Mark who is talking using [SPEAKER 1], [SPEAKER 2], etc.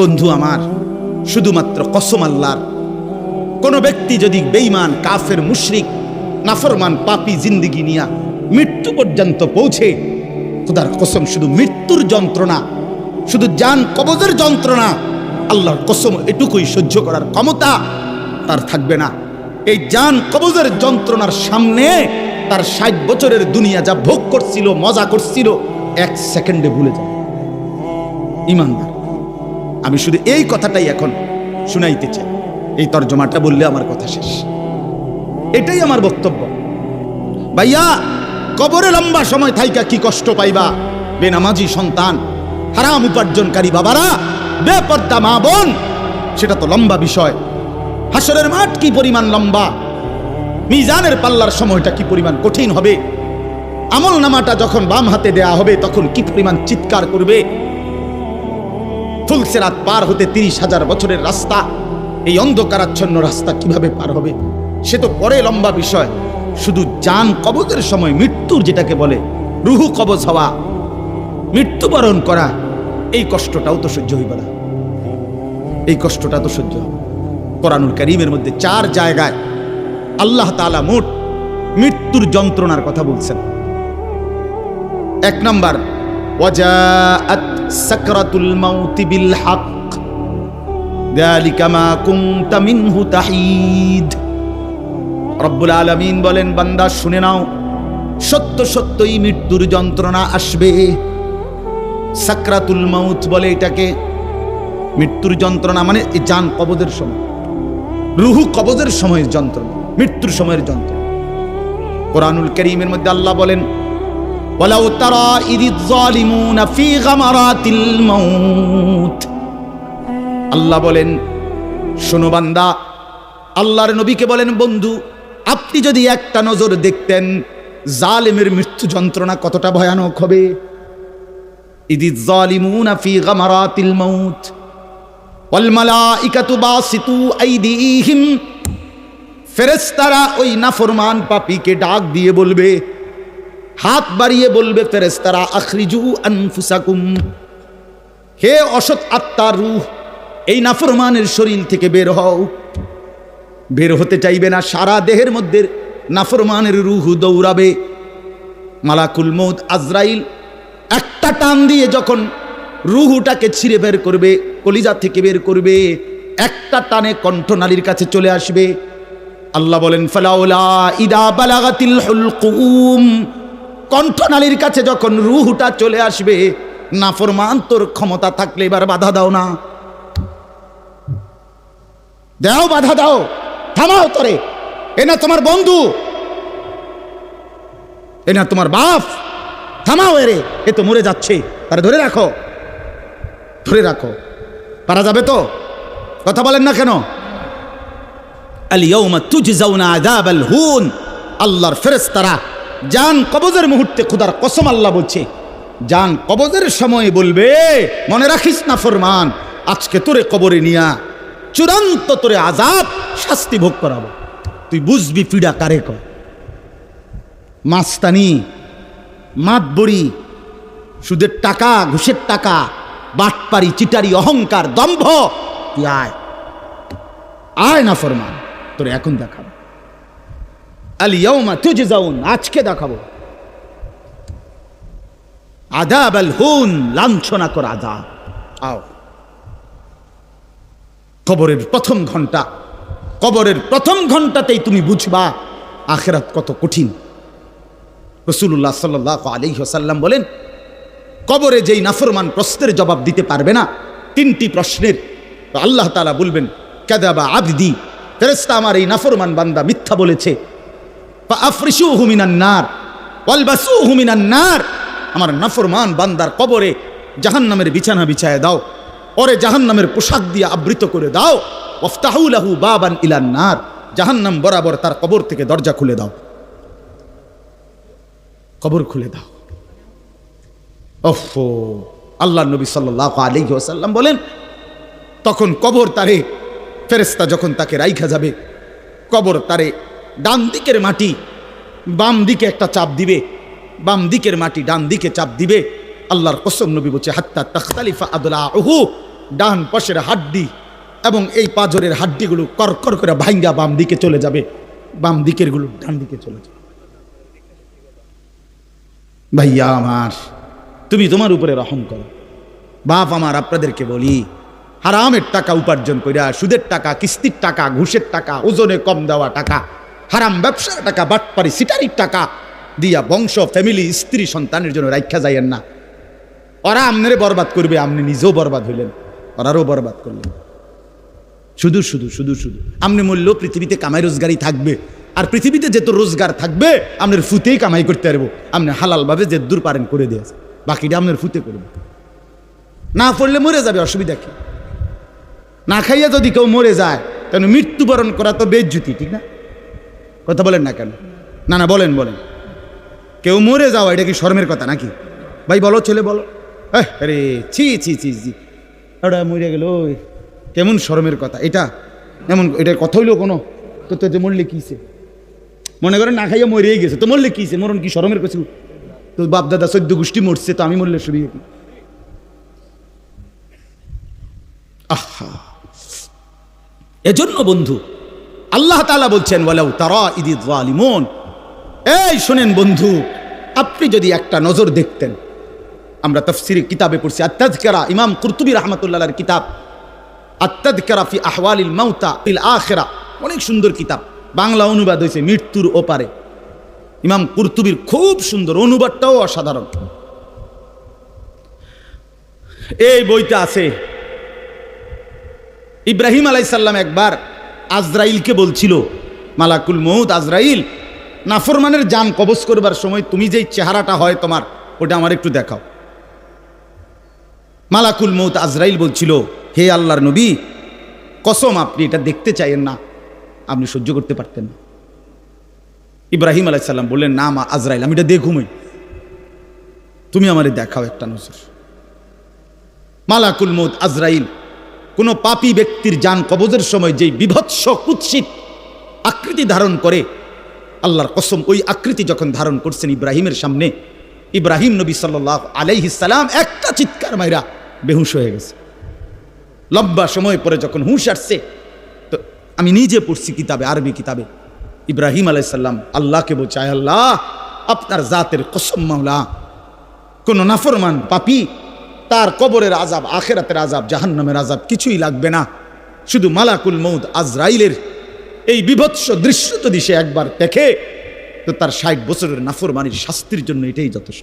[SPEAKER 1] বন্ধু আমার, শুধুমাত্র কসম আল্লাহর, কোন ব্যক্তি যদি বেঈমান, কাফের, মুশরিক, নাফরমান, পাপী জিন্দেগি নিয়া মৃত্যু পর্যন্ত পৌঁছে, খোদার কসম শুধু মৃত্যুর যন্ত্রণা, শুধু জান কবজের যন্ত্রণা, আল্লাহর কসম এটুকুই সহ্য করার ক্ষমতা তার থাকবে না। এই জান কবজের যন্ত্রণার সামনে তার 60 বছরের দুনিয়া যা ভোগ করছিল, মজা করছিল, 1 সেকেন্ডে ভুলে যায়। ইমানদার, আমি শুধু এই কথাটাই এখন শুনাইতে চাই। এই তর্জমাটা বললে আমার কথা শেষ। এটাই আমার বক্তব্য। ভাইয়া, কবরে লম্বা সময় থাইকা কি কষ্ট পাইবা বেনামাজি সন্তান, হারাম উপার্জনকারী বাবারা, বেপর্দা মা বোন, সেটা তো লম্বা বিষয়। হাসরের মাঠ কি পরিমাণ লম্বা, মিজানের পাল্লার সময়টা কি পরিমাণ কঠিন হবে, আমল নামাটা যখন বাম হাতে দেয়া হবে তখন কি পরিমাণ চিৎকার করবে। ফুলসেরাত পার হতে 30,000 বছরের রাস্তা, এই অন্ধকারাচ্ছন্ন রাস্তা কিভাবে পার হবে সে তো পরে লম্বা বিষয়। শুধু জান কবজের সময় মৃত্যুর, যেটাকে বলে রুহু কবজ হওয়া, মৃত্যুবরণ করা, এই কষ্টটাও তো সহ্য হইবে না। এই কষ্টটা তো সহ্য হবে। কোরআনুল কারীমের মধ্যে 4 জায়গায় আল্লাহ তাআলা মোট মৃত্যুর যন্ত্রণার কথা বলছেন। 1 নাম্বার, ওয়াজাআত সাকরাতুল মাউতি বিল হক যালিকা মা কুনতা মিনহু তাহিদ। রব্বুল আলামিন বলেন, বান্দা শুনে নাও, সত্য সত্যই মৃত্যুর যন্ত্রণা আসবে। সাকরাতুল মাউত বলে এটাকে। মৃত্যুর যন্ত্রণা মানে এই জান কবজের সময়, রুহু কবজের সময়ের যন্ত্রণা, মৃত্যুর সময়ের যন্ত্রণা। কোরআনুল কারীমের মধ্যে আল্লাহ বলেন, ওয়ালাউ তারা ইযিয যালিমুনা ফি গামারাতিল মাউত। আল্লাহ বলেন, শোনো বান্দা, আল্লাহর নবীকে বলেন, বন্ধু আপনি যদি একটা নজর দেখতেন জালেমের মৃত্যু যন্ত্রণা কতটা ভয়ানক হবে। ইযিয যালিমুনা ফি গামারাতিল মাউত ওয়াল মালাইকাতু বাসিতু আইদিহিম। ফেরেশতারা ওই নাফরমান পাপীকে ডাক দিয়ে বলবে, হাত বাড়িয়ে বলবে ফেরেশতারা, আখরিজু আনফুসাকুম, হে অসৎ আত্মার রূহ, এই নাফরমানের শরীর থেকে বের হও। বের হতে চাইবে না, সারা দেহের মধ্যে নাফরমানের রূহ দৌড়াবে। মালাকুল মউত আজরাইল একটা টান দিয়ে যখন রূহটাকে ছিঁড়ে বের করবে, কলিজা থেকে বের করবে, একটা টানে কণ্ঠনালীর কাছে চলে আসবে। আল্লাহ বলেন, ফালাউলা ইদা বালাগাতিল হুলকুম, কণ্ঠনালীর কাছে যখন রূহটা চলে আসবে, নাফরমান তোর ক্ষমতা থাকলে এবার বাধা দাও না, দাও, বাধা দাও, থামাও তোরে। এ না তোমার বন্ধু, এ না তোমার বাপ, থামাও এরে, এ তো মরে যাচ্ছে, তারে ধরে রাখো, ধরে রাখো। পারা যাবে তো? কথা বলেন না কেন? আল ইয়াউমা তুজজাউনা আযাবাল হুন। আল্লাহর ফেরেশতারা জান কবজের মুহূর্তে, খোদার কসম আল্লাহ বলছে, জান কবজের সময় বলবে, মনে রাখিস না ফরমান, আজকে তোরে কবরে নিয়া চূড়ান্ত তোরে আযাব, শাস্তি ভোগ করাবো। তুই বুঝবি পীড়া কারে কয়। মাস্তানি, মাতবড়ি, সুদের টাকা, ঘুষের টাকা, বাটপারি, চিটারি, অহংকার, দম্ভ, তুই আয়, আয় না ফরমান, তোরে এখন দেখাবো। আল ইয়াউমা তুজজাউন, আজকে দেখাবো আযাবাল হুন, লাঞ্ছনা কর আযাব। আও, কবরের প্রথম ঘন্টা, কবরের প্রথম ঘন্টাতেই তুমি বুঝবা আখিরাত কত কঠিন। রাসূলুল্লাহ সাল্লাল্লাহু আলাইহি ওয়াসাল্লাম বলেন, কবরে যেই নাফরমান প্রশ্নের জবাব দিতে পারবে না, 3টি প্রশ্নের, আল্লাহ তাআলা বলবেন, কাযাবা আবদি, ফেরেশতা আমার এই নাফরমান বান্দা মিথ্যা বলেছে। ফাআফরিশুহু মিনান নার ওয়ালবাসুহু মিনান নার, আমার নাফরমান বান্দার কবরে জাহান্নামের বিছানা বিছায় দাও, ওরে জাহান্নামের পোশাক দিয়ে আবৃত করে দাও। ওয়াফতাহু লাহু বাবান ইলান নার, জাহান্নাম বরাবর তার কবর থেকে দরজা খুলে দাও, কবর খুলে দাও। ওফো, আল্লাহর নবী সাল্লাল্লাহু আলাইহি ওয়াসাল্লাম বলেন, তখন কবর তারে, ফেরেশতা যখন তাকে রাইখা যাবে, কবর তারে ডান দিকের মাটি বাম দিকে একটা চাপ দিবে, বাম দিকের মাটি ডান দিকে চাপ দিবে। আল্লাহর কসম নবী বলছে, হাত্তা তাখতালিফা আদলাউহু ডান পাশের হাড্ডি এবং এই পাঁজরের হাড্ডিগুলো করকর করে ভাঙ্গা বাম দিকে চলে যাবে, বাম দিকের গুলো ডান দিকে চলে যাবে। ভাইয়া আমার, তুমি তোমার উপরে রহম করো। বাপ আমার, আপনাদেরকে বলি, হারামের টাকা উপার্জন করিয়া, সুদের টাকা, কিস্তির টাকা, ঘুষের টাকা, ওজনে কম দেওয়া টাকা, হারাম ব্যবসার টাকা, বাটপারি সিটারির টাকা দিয়া বংশ, ফ্যামিলি, স্ত্রী, সন্তানের জন্য রাখা যাইয়েন না। ওরা আমনেরে বরবাদ করবে, আপনি নিজেও বরবাদ হইলেন, ওরারও বরবাদ করলেন। শুধু শুধু শুধু শুধু আপনি মূল্য পৃথিবীতে কামাই রোজগারই থাকবে, আর পৃথিবীতে যেত রোজগার থাকবে আপনার ফুতেই কামাই করতে পারবো। আপনি হালালভাবে যে দূর পারেন করে দিয়েছে, বাকিটা আপনার ফুতে করবে। না পড়লে মরে যাবে, অসুবিধা কি? না খাইয়া যদি কেউ মরে যায়, তাহলে মৃত্যুবরণ করা তো বেজ্জুতি, ঠিক না? কথা বলেন না কেন? না না, বলেন বলেন। কেউ মরে যাওয়া এটা কি শরমের কথা নাকি? ভাই বলো, ছেলে বলো। আরে ছি ছি ছি ছি, ওটা মরে গেল, কেমন শরমের কথা এটা? এমন এটার কথা হইলো কোনো? তো তো মরলে কিছে, মনে করেন না খাইয়া মরেই গেছে, তো মরলে কিছে? মরণ কি শরমের কিছু? তো বাপ দাদা 14 গোষ্ঠী মরছে, তো আমি মরলে শুরু কি? আহা, এজন্য বন্ধু আল্লাহ তাআলা বলছেন, ওয়ালাউ তারা ইযিয যালিমুন। এই শোনেন বন্ধু, আপনি যদি একটা নজর দেখতেন, আমরা তাফসীরের কিতাবে পড়ছি, আত-তাযকিরা, ইমাম কুরতুবী রাহমাতুল্লাহর কিতাব, আত-তাযকিরা ফি আহওয়ালিল মাউতা ফিল আখিরা, অনেক সুন্দর কিতাব, বাংলা অনুবাদ হয়েছে মৃত্যুর ওপারে। ইমাম কুরতুবীর খুব সুন্দর, অনুবাদটাও অসাধারণ। এই বইটা আছে, ইব্রাহিম আলাইহিস সালাম একবার আজরাইলকে বলছিল, মালাকুল মউত আজরাইল, নাফরমানের জান কবজ করবার সময় তুমি যেই চেহারাটা হয় তোমার, ওটা আমার একটু দেখাও। মালাকুল মউত আজরাইল বলছিল, হে আল্লাহর নবী, কসম আপনি এটা দেখতে চাইেন না, আপনি সহ্য করতে পারতেন না। ইব্রাহিম আলাইহিস সালাম বললেন, না মা আজরাইল, আমি এটা দেখুমই, তুমি আমারে দেখাও একটা নজর। মালাকুল মউত আজরাইল কোনো পাপী ব্যক্তির জান কবজের সময় যেই বিভৎস কুৎসিত আকৃতি ধারণ করে, আল্লাহর কসম ওই আকৃতি যখন ধারণ করছেন ইব্রাহিমের সামনে, ইব্রাহিম নবী সাল্লাল্লাহু আলাইহিস সালাম একটা চিৎকার মাইরা বেহুশ হয়ে গেছে। লম্বা সময় পরে যখন হুঁশ আসছে, তো আমি নিজে পড়ছি কিতাবে, আরবি কিতাবে, ইব্রাহিম আলাইহিস সালাম আল্লাহকে বলছে, আয় আল্লাহ, আপনার জাতের কসম মাওলা, কোন নাফরমান পাপী তার কবরের আযাব, আখিরাতের আযাব, জাহান্নামের আযাব কিছুই লাগবে না, শুধু মালাকুল মউত আজরাইলের এই বিভৎস দৃশ্য যদি সে একবার দেখে, তো তার 60 বছরের নাফরমানির শাস্তির জন্য এটাই যথেষ্ট।